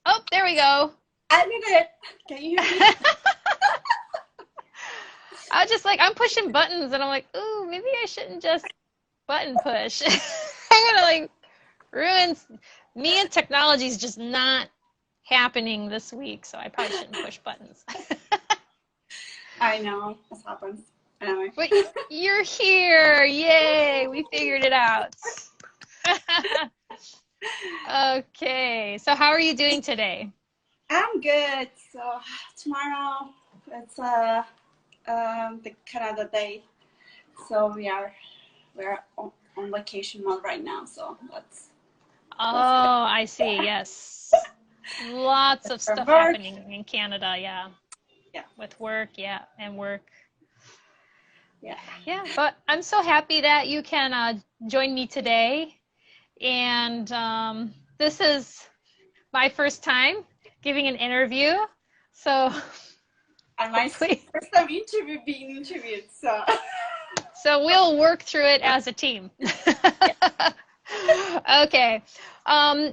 Oh, there we go. I did it. Can you hear me? I was just like, I'm pushing buttons, and I'm like, ooh, maybe I shouldn't just button push. I'm gonna like ruin me, and technology's just not happening this week, so I probably shouldn't push buttons. I know. This happens. Anyway. But you're here. Yay, we figured it out. Okay, so how are you doing today? I'm good. So tomorrow it's the Canada Day. So we're on vacation mode right now. So that's good. Oh, I see. Yes. Lots of For stuff work. happening in Canada, yeah. Yeah. With work, yeah, and work. Yeah. Yeah, but I'm so happy that you can join me today. And this is my first time giving an interview. So And my hopefully, first time being interviewed. So so we'll work through it as a team. Okay.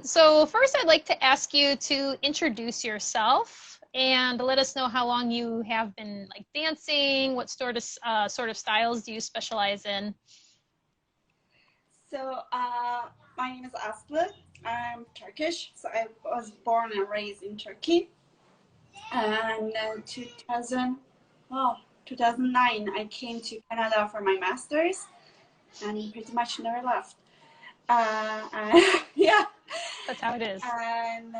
So first I'd like to ask you to introduce yourself and let us know how long you have been like dancing, what sort of styles do you specialize in? So my name is Asli. I'm Turkish. So I was born and raised in Turkey. And 2009, I came to Canada for my master's, and pretty much never left. Yeah. That's how it is. And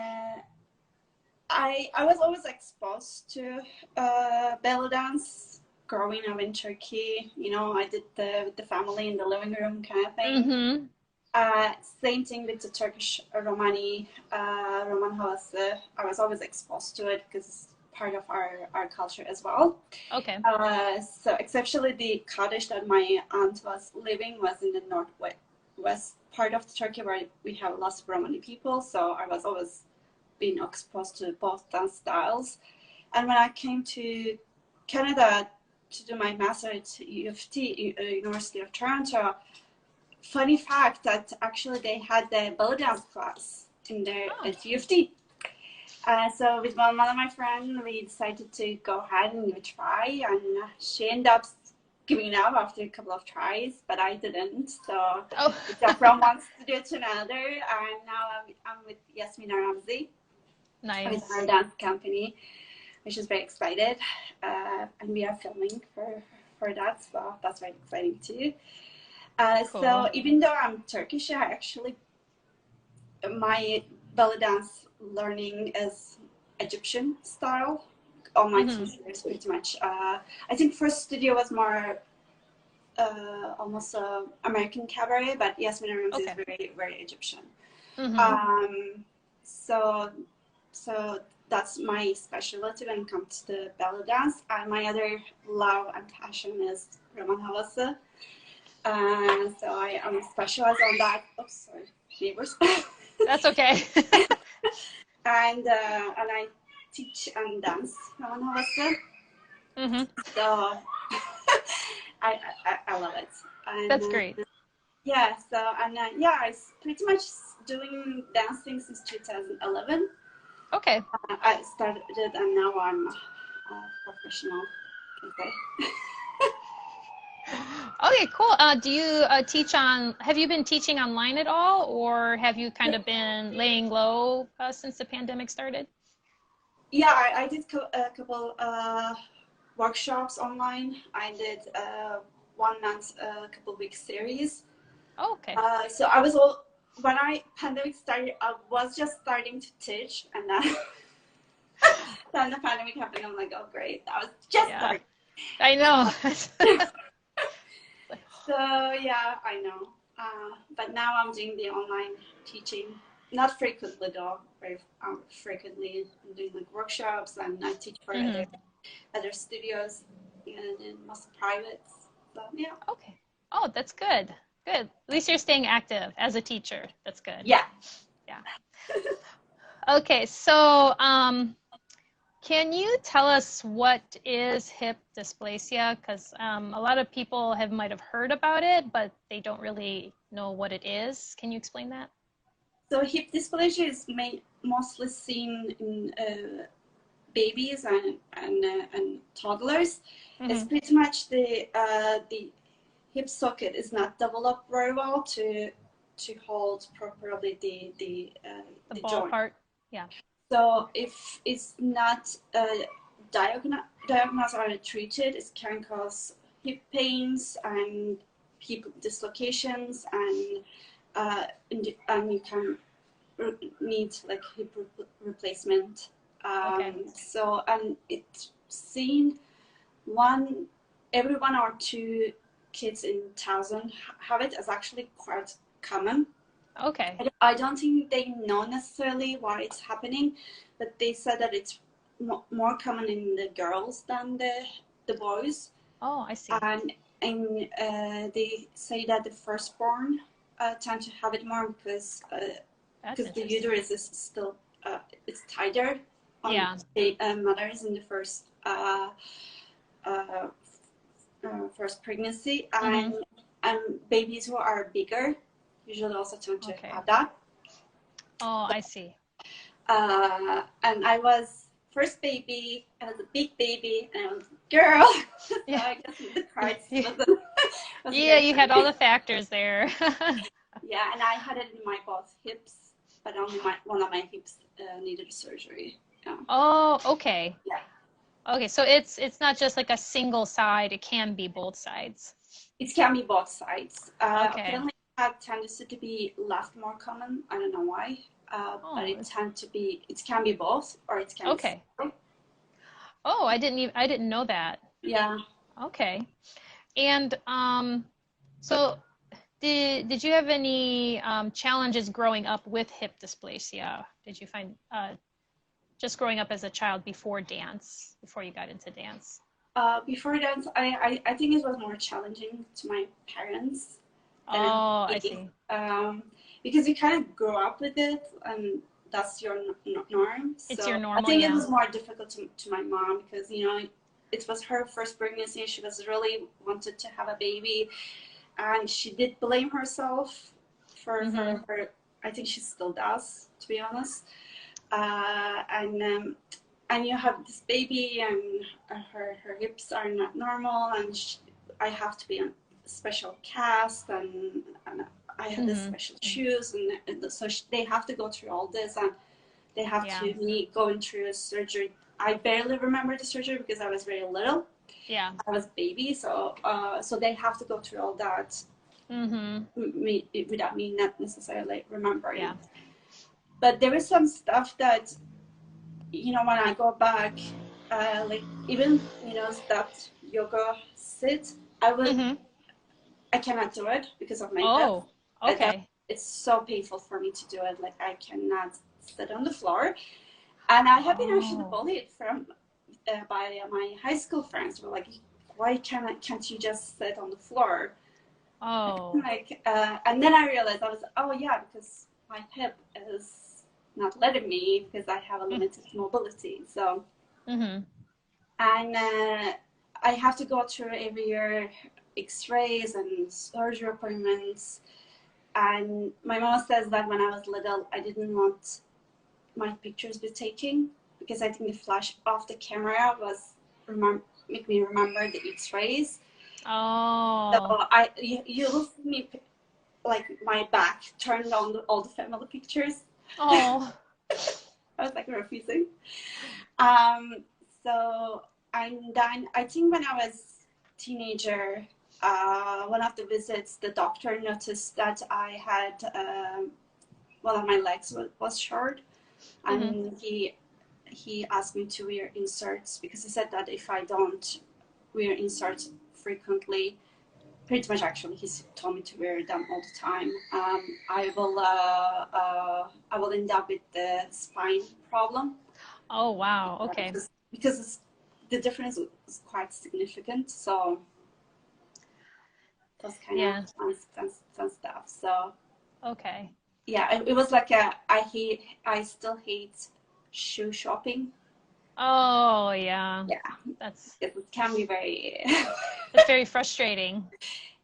I was always exposed to belly dance growing up in Turkey. You know, I did the family in the living room kind of thing. Mm-hmm. Same thing with the Turkish Romani, Roman havası. I was always exposed to it because it's part of our culture as well. Okay. So especially the cottage that my aunt was living was in the northwest part of Turkey where we have lots of Romani people. So I was always being exposed to both dance styles. And when I came to Canada to do my master at U of T, University of Toronto, funny fact that actually they had the belly dance class in there at U of T. So with one of my friends, we decided to go ahead and give it a try, and she ended up giving up after a couple of tries, but I didn't. So it's from one studio to another, and now I'm with Yasmin Ramzi. Nice. With our dance company, which is very excited, and we are filming for that, so that's very exciting too. Cool. So even though I'm Turkish, I actually my belly dance learning is Egyptian style. All my teachers pretty much. I think first studio was more almost American cabaret, but Yasmin Ramzi is very very Egyptian. So that's my specialty when it comes to belly dance. And my other love and passion is Roman havası. So I am specialized on that. Oh, sorry, neighbors. That's okay. And I teach and dance Roman havası. So I love it. And, that's great. Yeah. So I pretty much doing dancing since 2011. Okay. I started it, and now I'm a professional. Okay. Okay, cool. Do you have you been teaching online at all, or have you kind of been laying low since the pandemic started? Yeah, I did a couple workshops online. I did 1 month, couple weeks series. Oh, okay. So when pandemic started, I was just starting to teach, and then the pandemic happened. I'm like, oh great, I was just starting. I know. So yeah, I know. But now I'm doing the online teaching, not frequently though. Very frequently, I'm doing like workshops, and I teach for other studios, and most privates. So yeah. Okay. Oh, that's good. Good. At least you're staying active as a teacher. That's good. Yeah. Yeah. Okay, so can you tell us what is hip dysplasia? Because a lot of people might have heard about it, but they don't really know what it is. Can you explain that? So hip dysplasia is mostly seen in babies and toddlers. It's pretty much the hip socket is not developed very well to hold properly the ball joint. part. Yeah. So if it's not diagnosed or treated, it can cause hip pains and hip dislocations, and you can need like hip replacement. So, and it's seen every 1 or 2 kids in 1,000 have it, as actually quite common. Okay. I don't think they know necessarily why it's happening, but they said that it's more common in the girls than the boys. Oh, I see. And they say that the firstborn tend to have it more because the uterus is still it's tighter on the mothers in the first pregnancy, and babies who are bigger usually also tend to have that. Oh, I see. And I was first baby, I was a big baby, and I was a girl. So I guess the cards was you had all the factors there. Yeah, and I had it in my both hips, but only one of my hips needed surgery. Yeah. Oh, okay. Yeah. Okay, so it's not just like a single side, it can be both sides. It can be both sides. Okay. Apparently it had tendency to be left more common. I don't know why. But it can be both, or it can be separate. Oh, I didn't know that. Yeah. Okay. And so did you have any challenges growing up with hip dysplasia? Did you find just growing up as a child before you got into dance? Before dance, I think it was more challenging to my parents. Oh, I see. Because you kind of grow up with it, and that's your norm. It's your normal. I think it was more difficult to my mom because it was her first pregnancy. She was really wanted to have a baby, and she did blame herself for her. I think she still does, to be honest. And you have this baby, and her hips are not normal, and I have to be on special cast, and I have the special shoes, and so they have to go through all this, and they have to me going through a surgery. I barely remember the surgery because I was very little. Yeah, I was a baby, so they have to go through all that without me not necessarily remembering. Yeah. But there is some stuff that when I go back, like even that yoga sit, I cannot do it because of my hip. Oh, okay. It's so painful for me to do it. Like I cannot sit on the floor, and I have been actually bullied by my high school friends. Who were like, "Why can't you just sit on the floor?" Oh. And then I realized because my hip is not letting me because I have a limited mobility. So, and I have to go through every year X-rays and surgery appointments. And my mom says that when I was little, I didn't want my pictures be taken because I think the flash of the camera was make me remember the X-rays. Oh. So you will see me like my back turned on all the family pictures. Oh. I was like refusing. So and then I think when I was teenager, one of the visits, the doctor noticed that I had one of my legs was short, and he asked me to wear inserts because he said that if I don't wear inserts frequently, pretty much actually, he told me to wear them all the time. I will end up with the spine problem. Oh wow! Okay. Because the difference is quite significant. So that's kind of fun stuff. So okay. Yeah, it was like I still hate shoe shopping. Oh yeah. Yeah, it can be very. It's very frustrating.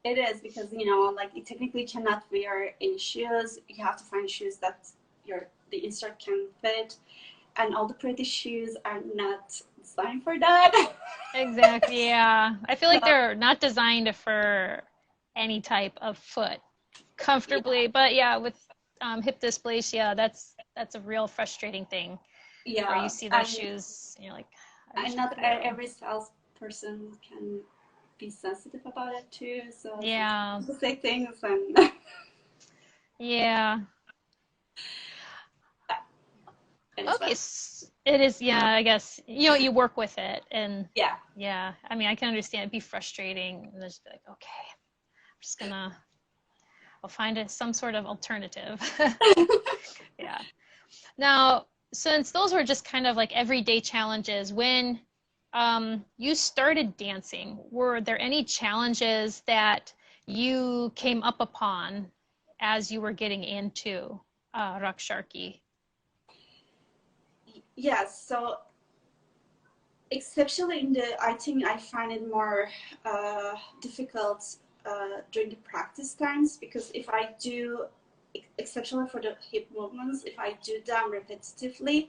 It is because like you technically cannot wear any shoes. You have to find shoes that the insert can fit, and all the pretty shoes are not designed for that. Exactly. Yeah. I feel like So, they're not designed for any type of foot yeah, comfortably. But yeah, with hip dysplasia, that's a real frustrating thing where you yeah, see those shoes and you're like, I wish and I not could wear them. every salesperson can be sensitive about it too. So sometimes Yeah. people say things, and Yeah. it is Okay. what. It is. Yeah. I guess you work with it, and Yeah, yeah. I mean, I can understand it'd be frustrating, and just be like, okay, I'm just gonna. I'll find some sort of alternative. Yeah. Now, since those were just kind of like everyday challenges, when you started dancing, were there any challenges that you came up upon as you were getting into Raksharki? yes. So especially I think I find it more difficult during the practice times, because if I do, exceptionally for the hip movements, if I do them repetitively,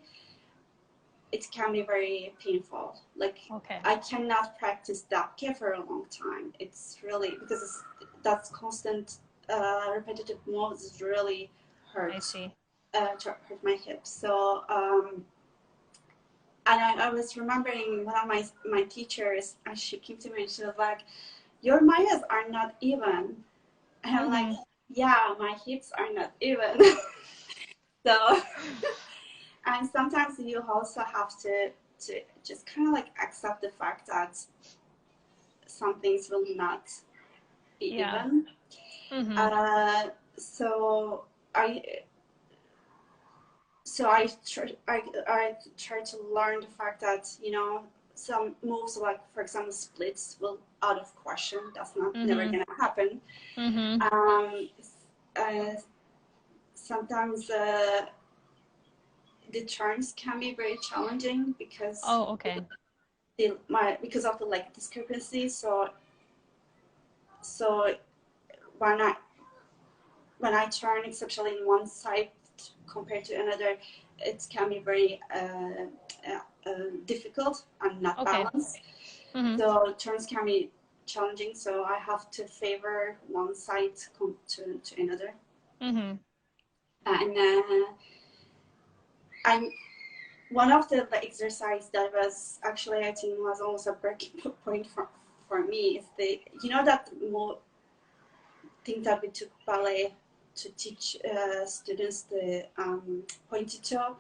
it can be very painful. Like, Okay, I cannot practice dabke for a long time. It's really, because that's constant repetitive moves really I hurt see. hurt my hips. So and I was remembering one of my teachers, and she came to me and she was like, "Your mayas are not even." And I'm like, Mm-hmm. "Yeah, my hips are not even." So, and sometimes you also have to just kind of like accept the fact that some things will not be Yeah. even. Mm-hmm. Uh, so I I try to learn the fact that, some moves, like for example splits, will out of question. That's not never Mm-hmm. gonna happen. Mm-hmm. Um, uh, Sometimes the turns can be very challenging because Oh, okay. because of the like discrepancy. So when I turn, especially in one side compared to another, it can be very difficult and not Okay. balanced. Mm-hmm. So turns can be challenging. So I have to favor one side to another. Mm-hmm. And I'm one of the exercise that was actually, I think, was almost a breaking point for me is that more thing that we took ballet to teach students the pointed toe.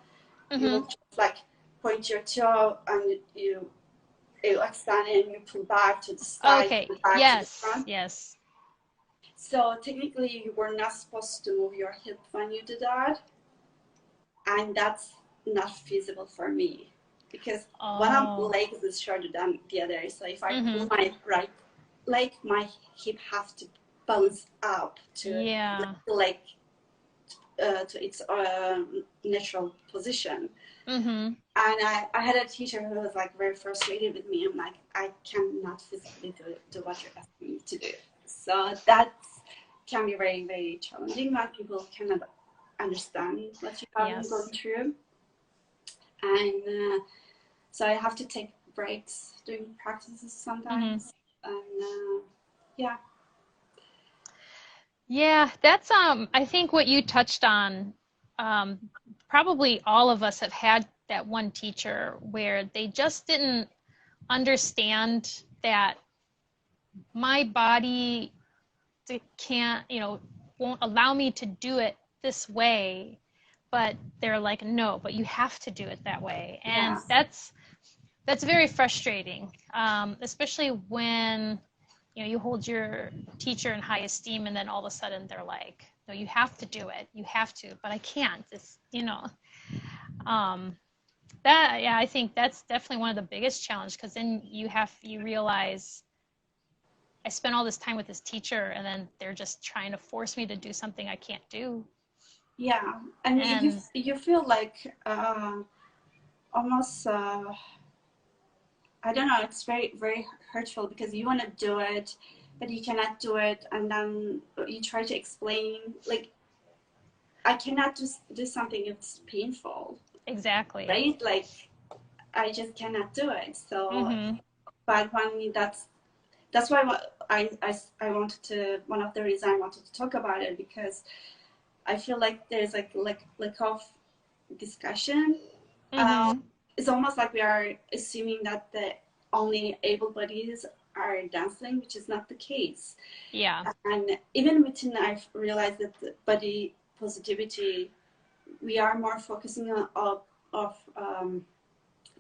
You will Mm-hmm. just like point your toe, and you extend and you pull back to the side, Okay. pull back to the Yes. front. Yes. So technically, you were not supposed to move your hip when you do that, and that's not feasible for me because one of the Oh. legs is shorter than the other. So if I pull Mm-hmm. my right leg, my hip have to bounce up to Yeah. the leg to its natural position. Mm-hmm. And I had a teacher who was like very frustrated with me. I'm like, I cannot physically do what you're asking me to do. So that can be very, very challenging when people cannot understand what you have been going Yes. through. And so I have to take breaks during practices Mm-hmm. sometimes. And yeah, Yeah, that's I think what you touched on, um probably all of us have had that one teacher where they just didn't understand that my body can't, won't allow me to do it this way, but they're like, no, but you have to do it that way. And yeah, that's very frustrating, especially when you hold your teacher in high esteem and then all of a sudden they're like, no, you have to do it, you have to, but I can't. Um, that, yeah, I think that's definitely one of the biggest challenge, because then you realize I spent all this time with this teacher and then they're just trying to force me to do something I can't do. yeah. And And you feel like almost I don't know. It's very, very hurtful because you want to do it, but you cannot do it, and then you try to explain. Like I cannot just do something that's painful. Exactly. Right? Like, I just cannot do it. So, Mm-hmm. but when that's why I wanted to, one of the reasons I wanted to talk about it, because I feel like there's like lack of discussion. Mm-hmm. It's almost like we are assuming that the only able bodies are dancing, which is not the case. Yeah. And even within, I've realized that the body positivity, we are more focusing on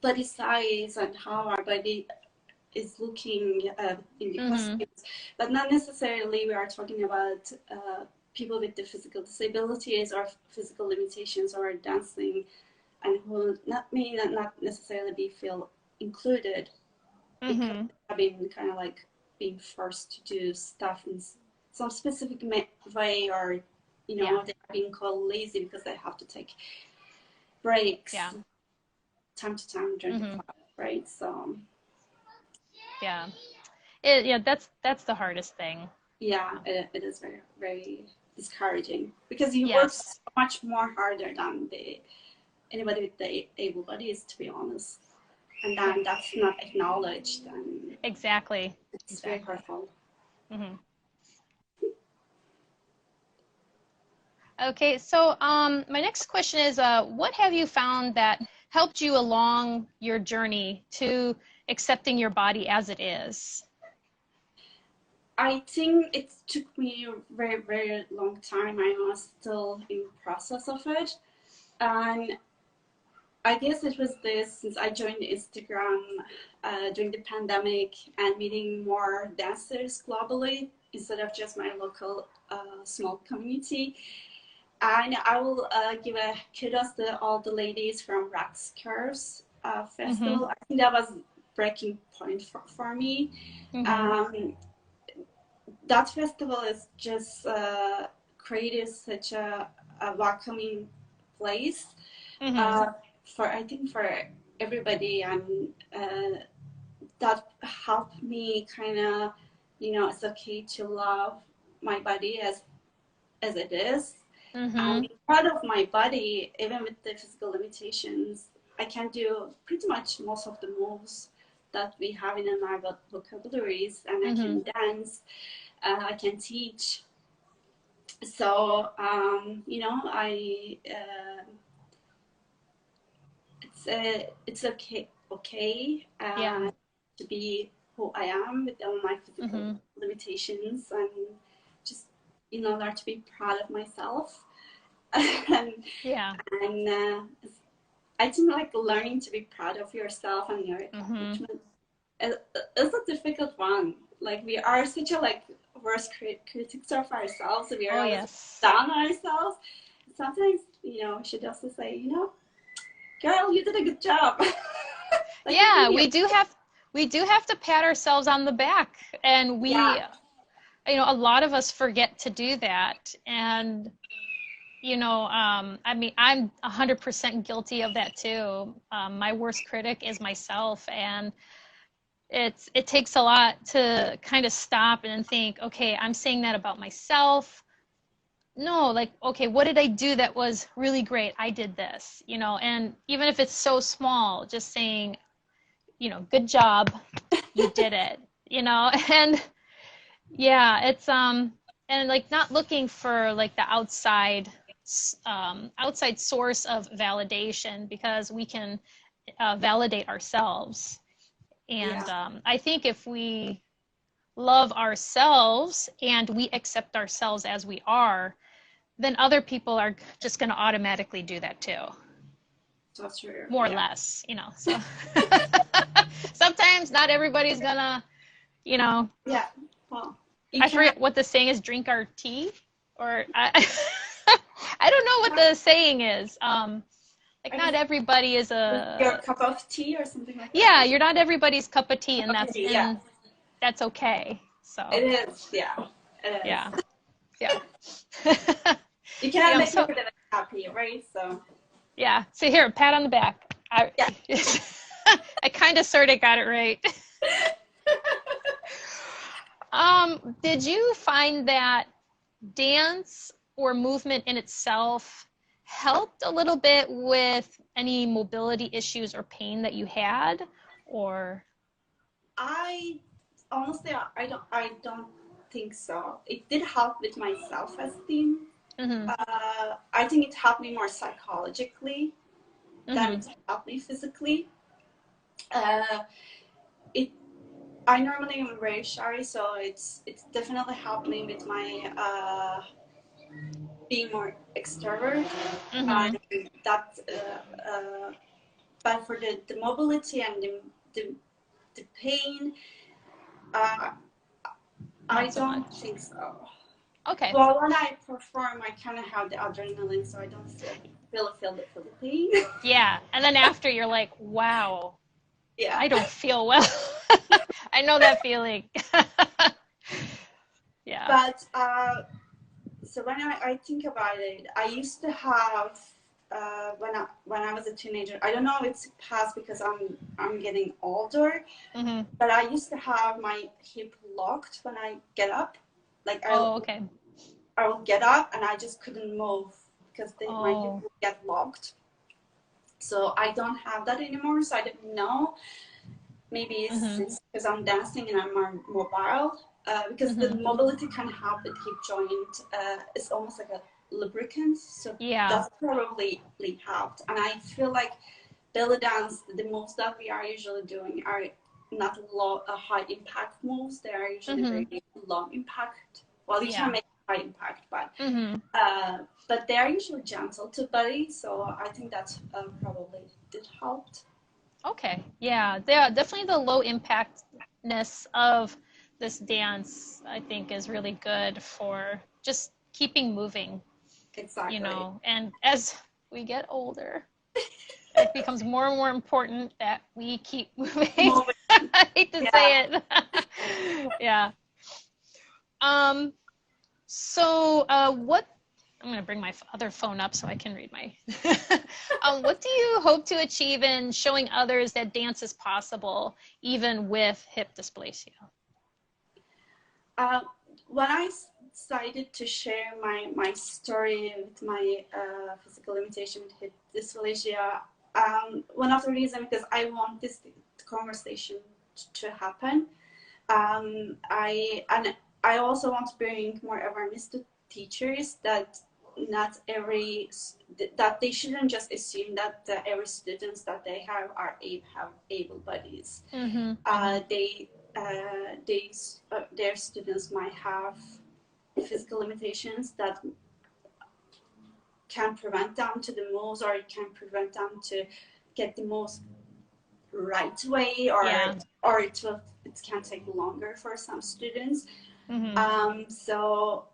body size and how our body is looking in the Mm-hmm. costumes, but not necessarily we are talking about people with the physical disabilities or physical limitations or dancing, and who not necessarily be feel included because Mm-hmm. they've been kind of like being forced to do stuff in some specific way, or Yeah. they're being called lazy because they have to take breaks Yeah. time to time during the Mm-hmm. class, right? So Yeah. Yeah, that's the hardest thing. yeah, it is very, very discouraging because you work so Yes. much more harder than anybody with the able bodies, to be honest. And Yeah. then that's not acknowledged, and Exactly. it's very Exactly. hurtful. Mm-hmm. Okay, so my next question is, what have you found that helped you along your journey to accepting your body as it is? I think it took me a very, very long time. I was still in process of it. And I guess it was this, since I joined Instagram during the pandemic and meeting more dancers globally instead of just my local small community. And I will give a kudos to all the ladies from Rocks Curves Mm-hmm. Festival. I think that was breaking point for me. Mm-hmm. Um, that festival is just created such a welcoming place Mm-hmm. uh, for, I think, for everybody, and that helped me kind of, it's okay to love my body as it is. I'm Mm-hmm. proud of my body, even with the physical limitations. I can do pretty much most of the moves that we have in our vocabularies, and I Mm-hmm. can dance, I can teach. So, I it's okay Yeah. to be who I am with all my physical Mm-hmm. limitations, and just learn to be proud of myself. and Yeah. and I think like learning to be proud of yourself and your Mm-hmm. accomplishment is a difficult one. Like, we are such a worst critics of ourselves. We are Oh, always yes. down on ourselves. Sometimes, we should also say, girl, you did a good job. Like, good for Yeah, you. we do have to pat ourselves on the back, and Yeah, a lot of us forget to do that. And I mean, I'm 100% guilty of that too. My worst critic is myself, and it takes a lot to kind of stop and think, okay, I'm saying that about myself. No, like, okay, what did I do that was really great? I did this, and even if it's so small, just saying, good job, you did it, and yeah, it's and like not looking for like the outside source of validation, because we can validate ourselves. And yeah, I think if we love ourselves and we accept ourselves as we are, then other people are just going to automatically do that too, that's true. more or Yeah, less, so sometimes not everybody's gonna, you know, yeah. Well, you I can. forget what the saying is, drink our tea, or I don't know what the saying is. Like, I guess not everybody is your a, cup of tea or something like that. yeah, you're not everybody's cup of tea, and Okay, yeah, that's okay. So it is. Yeah, it yeah, is. yeah. You cannot make So everybody happy, right? So yeah. So here, pat on the back. yeah. I kind of sort of got it right. Did you find that dance or movement in itself helped a little bit with any mobility issues or pain that you had, or? I honestly, I don't think so. It did help with my self-esteem. Mm-hmm. I think it helped me more psychologically than Mm-hmm. it helped me physically. Uh, it I normally am very shy, so it's definitely helped me with my being more extrovert. Mm-hmm. And that, but for the mobility and the, the pain, uh, I Not so don't much. think so. Okay. Well, when I perform, I kind of have the adrenaline, so I don't feel the pain. Yeah. And then after you're like, wow, Yeah. I don't feel well. I know that feeling. Yeah. But so when I think about it, I used to have when I was a teenager. I don't know if it's past because I'm getting older, Mm-hmm. but I used to have my hip locked when I get up. Like Oh, okay. I will get up and I just couldn't move because my hip Oh. would get locked. So I don't have that anymore. So I didn't know. Maybe Mm-hmm. it's because I'm dancing and I'm more mobile. Because the Mm-hmm. mobility can help with hip joint. It's almost like a lubricant. So Yeah. that's probably helped. And I feel like belly dance, the moves that we are usually doing are not high impact moves. They are usually Mm-hmm. very low impact. Well, you can Yeah. make high impact, Mm-hmm. but they are usually gentle to body. So I think that probably did help. Okay. Yeah. Yeah. Definitely the low impactness of this dance, I think, is really good for just keeping moving, Exactly. and as we get older, it becomes more and more important that we keep moving. Moving. I hate to Yeah. say it. Yeah. Um, so what I'm going to bring my other phone up so I can read my what do you hope to achieve in showing others that dance is possible even with hip dysplasia? Uh, when I decided to share my story with my physical limitation with hip dysplasia, one of the reasons because I want this conversation to happen. I also want to bring more awareness to teachers that not every that they shouldn't just assume that every students that they have able bodies. Mm-hmm. Their students might have physical limitations that can prevent them to the moves, or it can prevent them to get the moves right way, or Yeah. it can take longer for some students. Mm-hmm. So,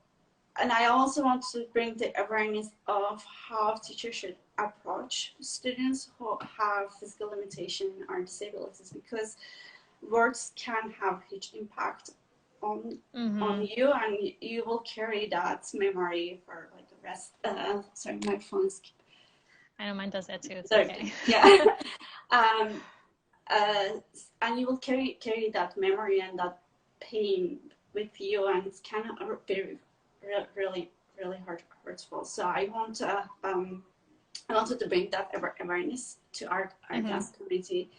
and I also want to bring the awareness of how teachers should approach students who have physical limitation or disabilities, because words can have huge impact on Mm-hmm. you, and you will carry that memory for like the rest. Sorry, my phone's I know mine does that too. It's there. okay. Yeah. um, and you will carry that memory and that pain with you, and it's kind of very really hurtful. So I wanted to bring that awareness to our Mm-hmm. dance community.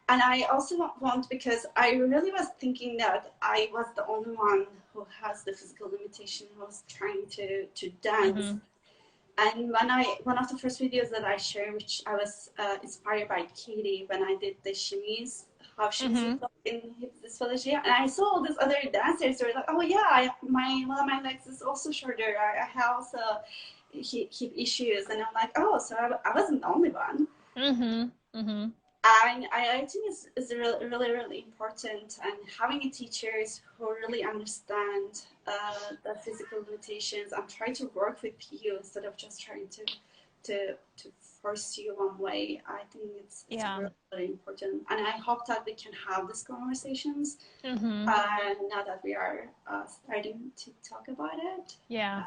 And I also want, because I really was thinking that I was the only one who has the physical limitation who was trying to dance. Mm-hmm. And one of the first videos that I shared, which I was inspired by Katie when I did the shimmies, how shimmies Mm-hmm. look in hip dysplasia, and I saw all these other dancers who were like, oh yeah, one of my legs is also shorter. I have also hip issues, and I'm like, oh, so I wasn't the only one. Mm-hmm. Mm-hmm. And I think it's really important, and having teachers who really understand the physical limitations and try to work with you instead of just trying to force you one way. I think it's Yeah. really important, and I hope that we can have these conversations Mm-hmm. now that we are starting to talk about it. Yeah.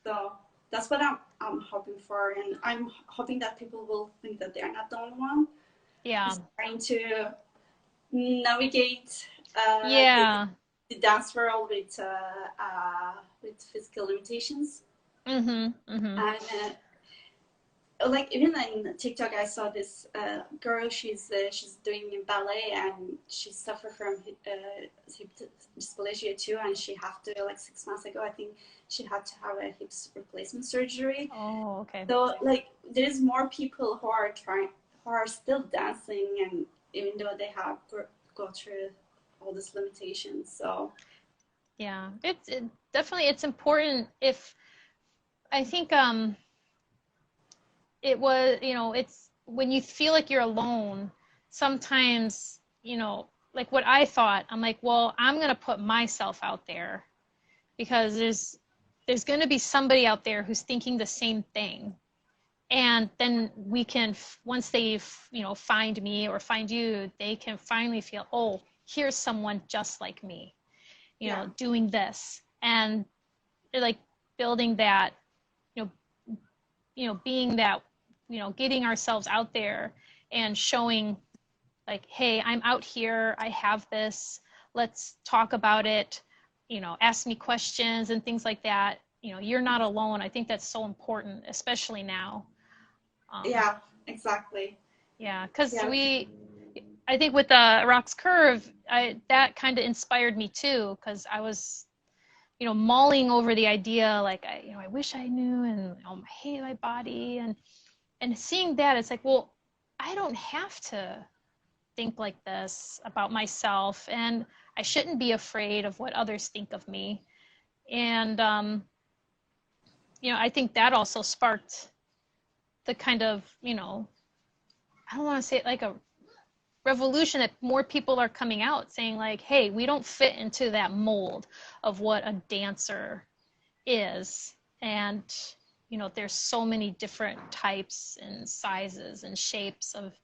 So that's what I'm hoping for, and I'm hoping that people will think that they are not the only one. Yeah. Who's trying to navigate Yeah. the dance world with physical limitations. Mm-hmm. Mm-hmm. And like even in TikTok, I saw this girl. She's doing ballet, and she suffered from hip dysplasia too. And she had to, like 6 months ago, I think she had to have a hip replacement surgery. Oh, okay. So like there's more people who are still dancing, and even though they have go through all these limitations. So Yeah, it definitely it's important if I think it was, it's when you feel like you're alone, sometimes, like what I thought, I'm like, well, I'm going to put myself out there because there's going to be somebody out there who's thinking the same thing. And then we can, once they, find me or find you, they can finally feel, oh, here's someone just like me, doing this. And they're like building that, being that, getting ourselves out there and showing like, hey, I'm out here, I have this, let's talk about it, ask me questions and things like that. You're not alone. I think that's so important, especially now. yeah, exactly. Yeah, because Yeah. I think with the Rocks Curve, that kind of inspired me too, because I was, mulling over the idea, like, I wish I knew, and I hate my body, and seeing that, it's like, well, I don't have to think like this about myself, and I shouldn't be afraid of what others think of me. And I think that also sparked the kind of, I don't want to say it like a revolution, that more people are coming out saying like, hey, we don't fit into that mold of what a dancer is. And there's so many different types and sizes and shapes of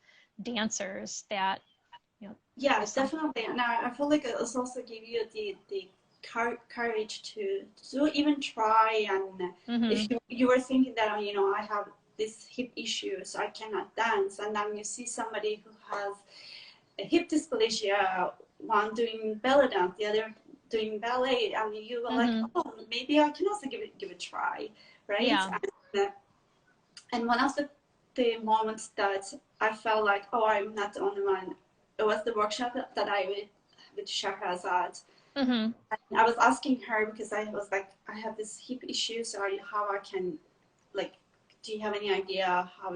dancers that Yeah, definitely. And I feel like it's also give you the courage to even try. And mm-hmm. if you were thinking that, I have this hip issue, so I cannot dance, and then you see somebody who has a hip dysplasia, one doing belly dance, the other doing ballet, and you were mm-hmm. like, oh, maybe I can also give it a try, right? Yeah. And one of the moments that I felt like, oh, I'm not the only one, it was the workshop that I with Shahrazad. Mm-hmm. I was asking her because I was like, I have this hip issue, so how I can, like, do you have any idea how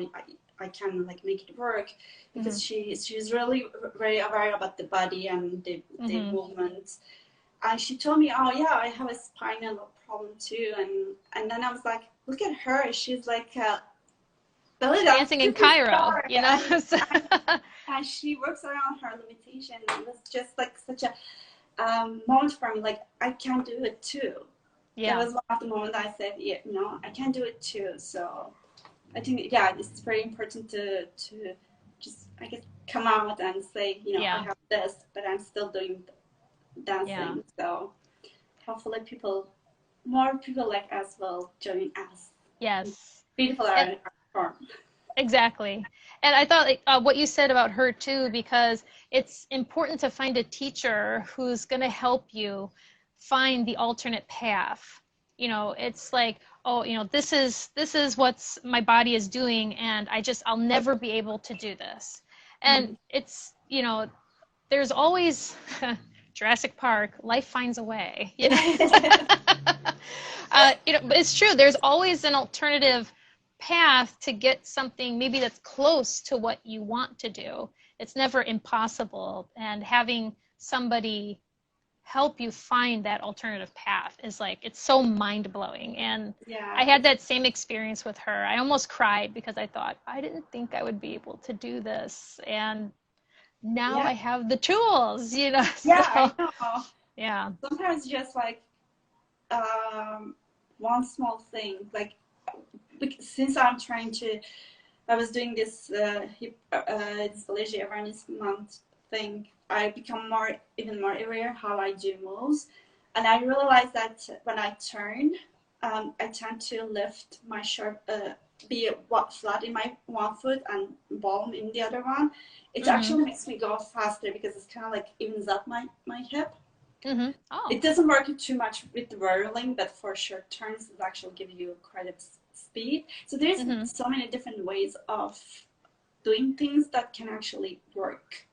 I can like make it work? Because mm-hmm. she's really very aware about the body and the mm-hmm. movements. And she told me, oh yeah, I have a spinal problem too. And then I was like, look at her, she's like belly dancing in Cairo, and she works around her limitation. It was just like such a moment for me, like I can do it too. Yeah. That was one of the moments I said, yeah, I can do it too. So I think, yeah, it's very important to just, I guess, come out and say, I have this, but I'm still doing dancing. Yeah. So hopefully more people like us will join us. Yes. Beautiful art form. Exactly. And I thought what you said about her too, because it's important to find a teacher who's going to help you find the alternate path. It's like, oh, this is what's my body is doing, and I'll never be able to do this. And it's, there's always Jurassic Park, life finds a way. But it's true. There's always an alternative path to get something maybe that's close to what you want to do. It's never impossible, and having somebody help you find that alternative path is like, it's so mind-blowing. And yeah. I had that same experience with her. I almost cried because I thought, I didn't think I would be able to do this, and now I have the tools, Yeah, so, I know. Yeah. Sometimes just like one small thing, like since I was doing this hip dysplasia awareness month thing, I become even more aware how I do moves, and I realized that when I turn, I tend to lift my be flat in my one foot and ball in the other one. It actually makes me go faster because it's kind of like evens up my hip. Mm-hmm. Oh. It doesn't work too much with whirling, but for short turns, it actually gives you quite a speed. So there's so many different ways of doing things that can actually work.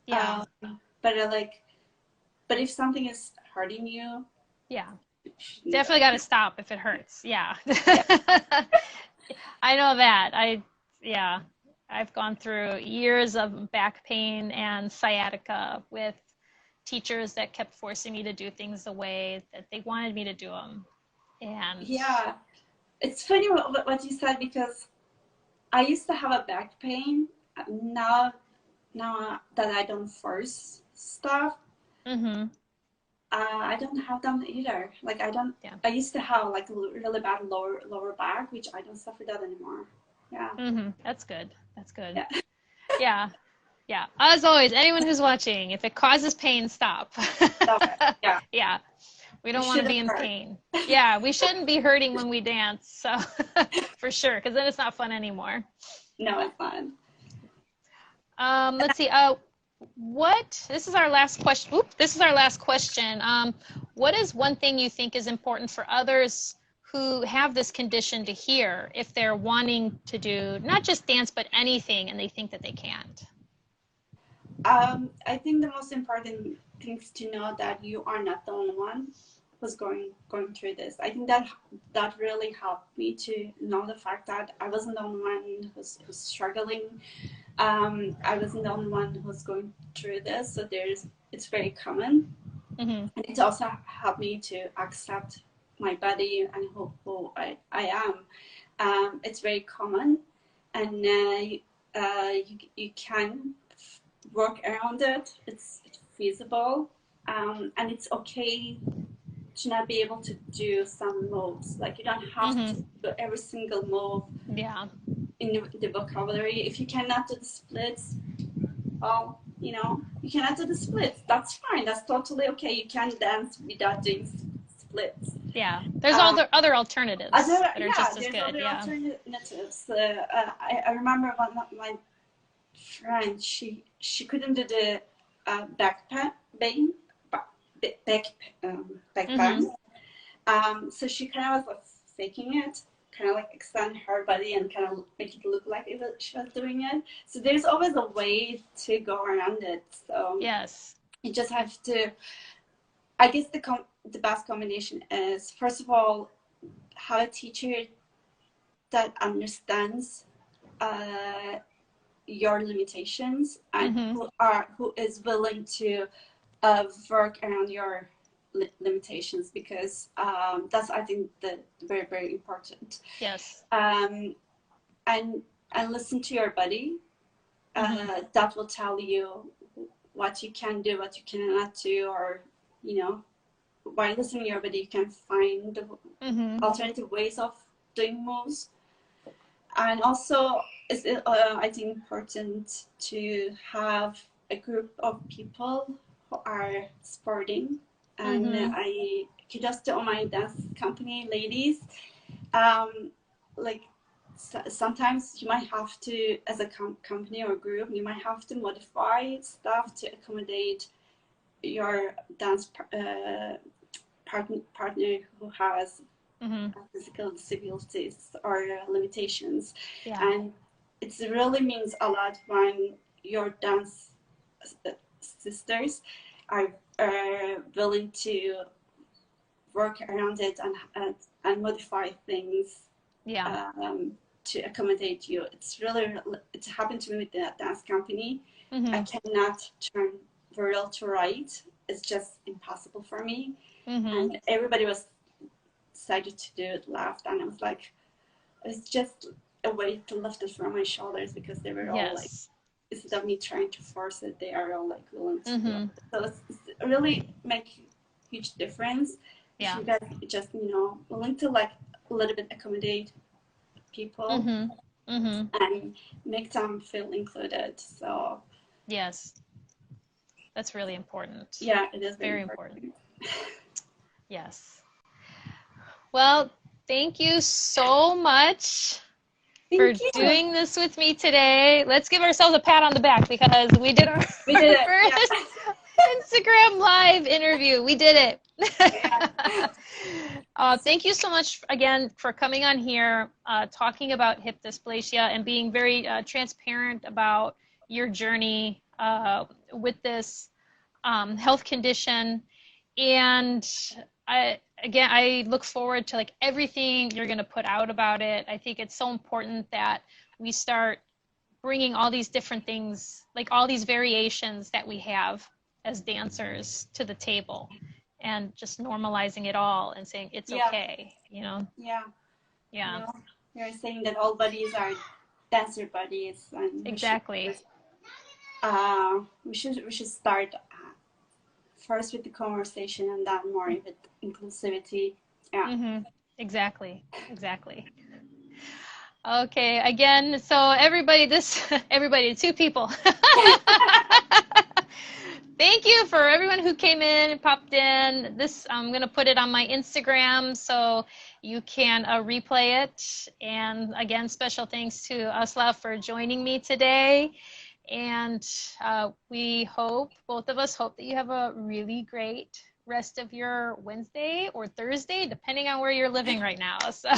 Yeah. But but if something is hurting you, Yeah. you shouldn't Definitely do got it. to stop if it hurts. Yeah. Yeah. I know that. Yeah. I've gone through years of back pain and sciatica with teachers that kept forcing me to do things the way that they wanted me to do them. And Yeah, it's funny what you said, because I used to have a back pain. Now, now that I don't force stuff, mm-hmm. I don't have them either. Like I don't. Yeah. I used to have like really bad lower back, which I don't suffer that anymore. Yeah. Mm-hmm. That's good. That's good. Yeah. Yeah. Yeah. As always, anyone who's watching, if it causes pain, stop. Stop it. Yeah. Yeah. We You don't want to be shouldn't in hurt. pain. Yeah, we shouldn't be hurting when we dance. So for sure, because then it's not fun anymore. No, it's not. Let's see. This is our last question. This is our last question. What is one thing you think is important for others who have this condition to hear if they're wanting to do not just dance, but anything and they think that they can't? I think the most important thing is to know that you are not the only one who's going through this. I think that really helped me to know the fact that I wasn't the only one who's struggling. I wasn't the only one who's going through this. So it's very common, Mm-hmm. and it also helped me to accept my body and who I am. It's very common, and you can work around it. It's feasible, and it's okay to not be able to do some moves. Like you don't have to do every single move Yeah. in the vocabulary. If you cannot do the splits, well, you cannot do the splits. That's fine. That's totally okay. You can dance without doing splits. Yeah. There's other alternatives that are just as there's good. other Yeah. alternatives. I remember one of my friends. She couldn't do the back bend. So she kind of was like faking it, kind of like extend her body and kind of make it look like she was doing it. So there's always a way to go around it. So Yes. you just have to. I guess the best combination is, first of all, have a teacher that understands your limitations and who is willing to work around your limitations, because that's, I think, very, very important. Yes. And listen to your body. That will tell you what you can do, what you cannot do, or by listening to your body, you can find alternative ways of doing moves. And also, it's I think important to have a group of people who are sporting. And I kudos to all my dance company ladies. Like sometimes you might have to, as a company or group, you might have to modify stuff to accommodate your dance partner who has physical disabilities or limitations. Yeah. And it really means a lot when your dance sisters are willing to work around it and modify things to accommodate you. It's happened to me with the dance company. I cannot turn real to right. It's just impossible for me. And everybody was excited to do it, laughed, and I was like, it's just a way to lift it from my shoulders, because they were all like, instead of me trying to force it, they are all like willing to do it. So it's really make a huge difference if you guys just willing to like a little bit accommodate people and make them feel included. So yes, that's really important. Yeah, it is very important. Yes. Well, thank you so much for doing this with me today. Let's give ourselves a pat on the back, because we did our we did first. it. Instagram live interview. We did it. Yeah. Thank you so much again for coming on here, talking about hip dysplasia and being very transparent about your journey with this health condition. And I look forward to like everything you're going to put out about it. I think it's so important that we start bringing all these different things, like all these variations that we have as dancers to the table, and just normalizing it all and saying it's Yeah. okay, you know? Yeah. Yeah. You know, you're saying that all bodies are dancer bodies, and Exactly. we should start first with the conversation and then more with inclusivity. Yeah. Mm-hmm. Exactly. Exactly. Okay, again, so everybody, everybody, 2 people. Thank you for everyone who came in and popped in. This, I'm going to put it on my Instagram so you can replay it. And again, special thanks to Asla for joining me today. And we hope, both of us hope that you have a really great rest of your Wednesday or Thursday, depending on where you're living right now. So.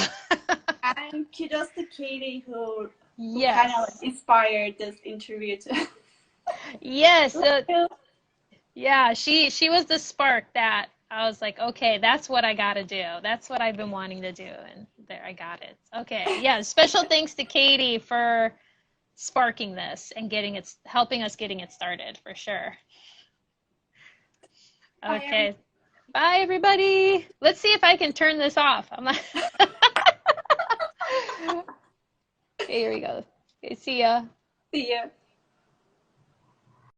And kudos to Katie who Yes. kind of like inspired this interview to. Yes. Yeah, she was the spark that I was like, okay, that's what I got to do. That's what I've been wanting to do. And there, I got it. Okay. Yeah. Special thanks to Katie for sparking this and helping us getting it started for sure. Okay. Bye, everybody. Let's see if I can turn this off. Okay, here we go. Okay, see ya. See ya.